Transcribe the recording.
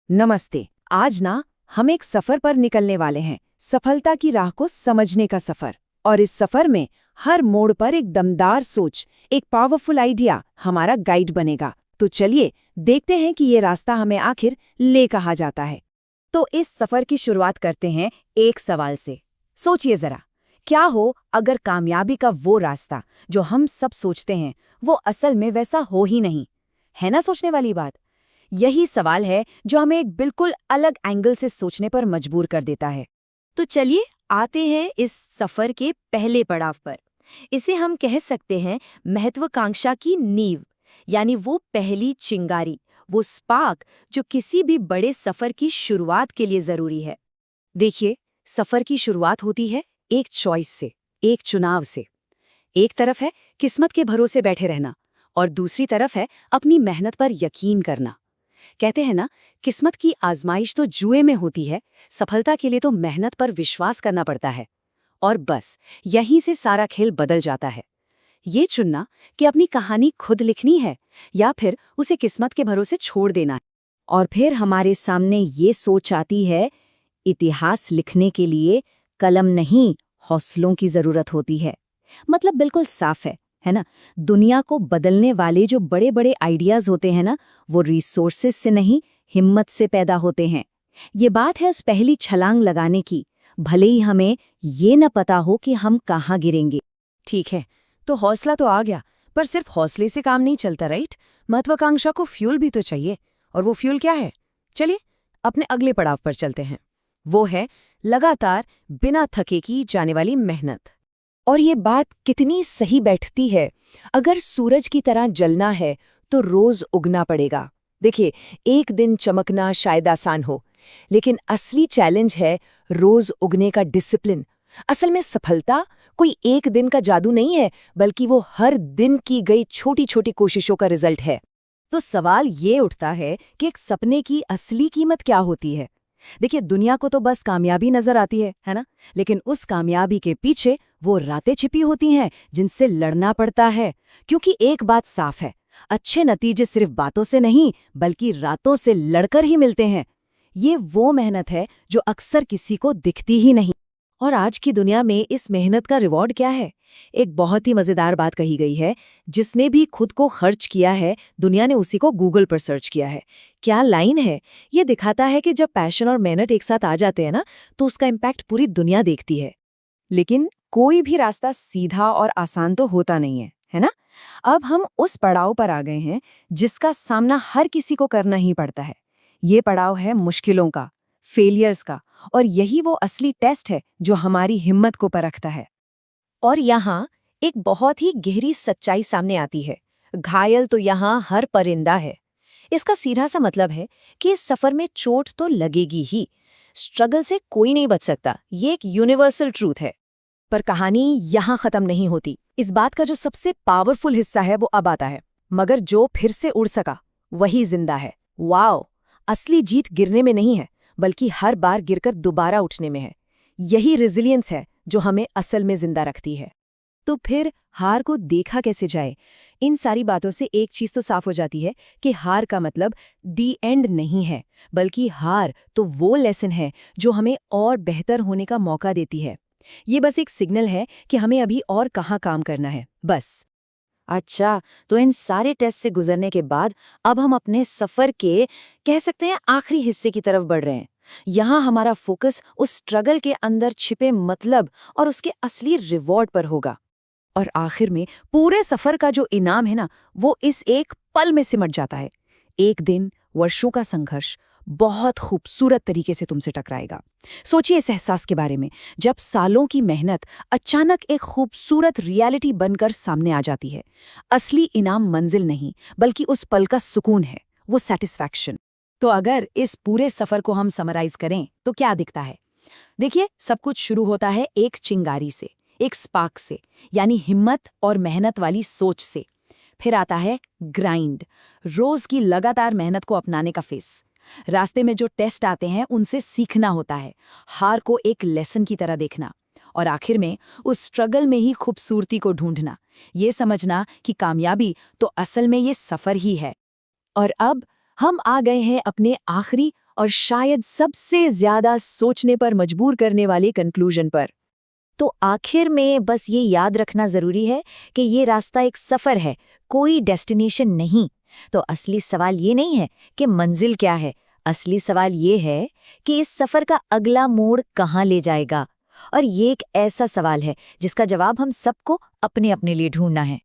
नमस्ते। आज ना हम एक सफर पर निकलने वाले हैं, सफलता की राह को समझने का सफर। और इस सफर में हर मोड़ पर एक दमदार सोच, एक पावरफुल आइडिया हमारा गाइड बनेगा। तो चलिए देखते हैं कि ये रास्ता हमें आखिर ले कहाँ जाता है। तो इस सफर की शुरुआत करते हैं एक सवाल से। सोचिए जरा, क्या हो अगर कामयाबी का वो रास्ता जो हम सब सोचते हैं वो असल में वैसा हो ही नहीं। है ना सोचने वाली बात। यही सवाल है जो हमें एक बिल्कुल अलग एंगल से सोचने पर मजबूर कर देता है। तो चलिए आते हैं इस सफर के पहले पड़ाव पर। इसे हम कह सकते हैं महत्वाकांक्षा की नींव, यानी वो पहली चिंगारी, वो स्पार्क जो किसी भी बड़े सफर की शुरुआत के लिए जरूरी है। देखिए, सफर की शुरुआत होती है एक चॉइस से, एक चुनाव से। एक तरफ है किस्मत के भरोसे बैठे रहना और दूसरी तरफ है अपनी मेहनत पर यकीन करना। कहते हैं ना, किस्मत की आजमाइश तो जुए में होती है, सफलता के लिए तो मेहनत पर विश्वास करना पड़ता है। और बस यहीं से सारा खेल बदल जाता है। ये चुनना कि अपनी कहानी खुद लिखनी है या फिर उसे किस्मत के भरोसे छोड़ देना है। और फिर हमारे सामने ये सोच आती है, इतिहास लिखने के लिए कलम नहीं, हौसलों की जरूरत होती है। मतलब बिल्कुल साफ है ना। दुनिया को बदलने वाले जो बड़े बड़े आइडियाज होते हैं ना, वो रिसोर्सेस से नहीं, हिम्मत से पैदा होते हैं। ये बात है उस पहली छलांग लगाने की, भले ही हमें ये न पता हो कि हम कहाँ गिरेंगे। ठीक है, तो हौसला तो आ गया, पर सिर्फ हौसले से काम नहीं चलता, राइट? महत्वाकांक्षा को फ्यूल भी तो चाहिए। और वो फ्यूल क्या है? चलिए अपने अगले पड़ाव पर चलते हैं। वो है लगातार बिना थके की जाने वाली मेहनत। और ये बात कितनी सही बैठती है। अगर सूरज की तरह जलना है तो रोज उगना पड़ेगा। देखिए, एक दिन चमकना शायद आसान हो, लेकिन असली चैलेंज है रोज उगने का डिसिप्लिन। असल में सफलता कोई एक दिन का जादू नहीं है, बल्कि वो हर दिन की गई छोटी छोटी कोशिशों का रिजल्ट है। तो सवाल ये उठता है कि एक सपने की असली कीमत क्या होती है? देखिए, दुनिया को तो बस कामयाबी नजर आती है ना? लेकिन उस कामयाबी के पीछे वो रातें छिपी होती हैं जिनसे लड़ना पड़ता है। क्योंकि एक बात साफ है, अच्छे नतीजे सिर्फ बातों से नहीं, बल्कि रातों से लड़कर ही मिलते हैं। ये वो मेहनत है जो अक्सर किसी को दिखती ही नहीं। और आज की दुनिया में इस मेहनत का रिवॉर्ड क्या है? एक बहुत ही मजेदार बात कही गई है, जिसने भी खुद को खर्च किया है, दुनिया ने उसी को गूगल पर सर्च किया है। क्या लाइन है! ये दिखाता है कि जब पैशन और मेहनत एक साथ आ जाते हैं ना, तो उसका इम्पैक्ट पूरी दुनिया देखती है। लेकिन कोई भी रास्ता सीधा और आसान तो होता नहीं है ना? अब हम उस पड़ाव पर आ गए हैं जिसका सामना हर किसी को करना ही पड़ता है। ये पड़ाव है मुश्किलों का, फेलियर्स का। और यही वो असली टेस्ट है जो हमारी हिम्मत को परखता है। और यहाँ एक बहुत ही गहरी सच्चाई सामने आती है। घायल तो यहाँ हर परिंदा है। इसका सीधा सा मतलब है कि इस सफर में चोट तो लगेगी ही। स्ट्रगल से कोई नहीं बच सकता, ये एक यूनिवर्सल ट्रूथ है। पर कहानी यहाँ खत्म नहीं होती। इस बात का जो सबसे पावरफुल हिस्सा है वो अब आता है। मगर जो फिर से उड़ सका वही जिंदा है। वाओ! असली जीत गिरने में नहीं है, बल्कि हर बार गिरकर दोबारा उठने में है। यही रेजिलियंस है जो हमें असल में जिंदा रखती है। तो फिर हार को देखा कैसे जाए? इन सारी बातों से एक चीज तो साफ हो जाती है कि हार का मतलब दी एंड नहीं है, बल्कि हार तो वो लेसन है जो हमें और बेहतर होने का मौका देती है। ये बस एक सिग्नल है कि हमें अभी और कहाँ काम करना है, बस। अच्छा, तो इन सारे टेस्ट से गुजरने के बाद अब हम अपने सफर के, कह सकते हैं, आखिरी हिस्से की तरफ बढ़ रहे हैं। यहाँ हमारा फोकस उस स्ट्रगल के अंदर छिपे मतलब और उसके असली रिवॉर्ड पर होगा। और आखिर में पूरे सफर का जो इनाम है ना, वो इस एक पल में सिमट जाता है। एक दिन, वर्षों का संघर्ष बहुत खूबसूरत तरीके से तुमसे टकराएगा। सोचिए इस एहसास के बारे में, जब सालों की मेहनत अचानक एक खूबसूरत रियलिटी बनकर सामने आ जाती है। असली इनाम मंजिल नहीं, बल्कि उस पल का सुकून है, वो सैटिस्फैक्शन। तो अगर इस पूरे सफर को हम समराइज करें तो क्या दिखता है? देखिए, सब कुछ शुरू होता है एक चिंगारी से, एक स्पार्क से, यानी हिम्मत और मेहनत वाली सोच से। फिर आता है ग्राइंड, रोज की लगातार मेहनत को अपनाने का फेस। रास्ते में जो टेस्ट आते हैं उनसे सीखना होता है, हार को एक लेसन की तरह देखना। और आखिर में उस स्ट्रगल में ही खूबसूरती को ढूंढना, ये समझना कि कामयाबी तो असल में ये सफर ही है। और अब हम आ गए हैं अपने आखिरी और शायद सबसे ज्यादा सोचने पर मजबूर करने वाले कंक्लूजन पर। तो आखिर में बस ये याद रखना जरूरी है कि ये रास्ता एक सफर है, कोई डेस्टिनेशन नहीं। तो असली सवाल ये नहीं है कि मंजिल क्या है, असली सवाल ये है कि इस सफर का अगला मोड़ कहाँ ले जाएगा। और ये एक ऐसा सवाल है जिसका जवाब हम सबको अपने अपने लिए ढूंढना है।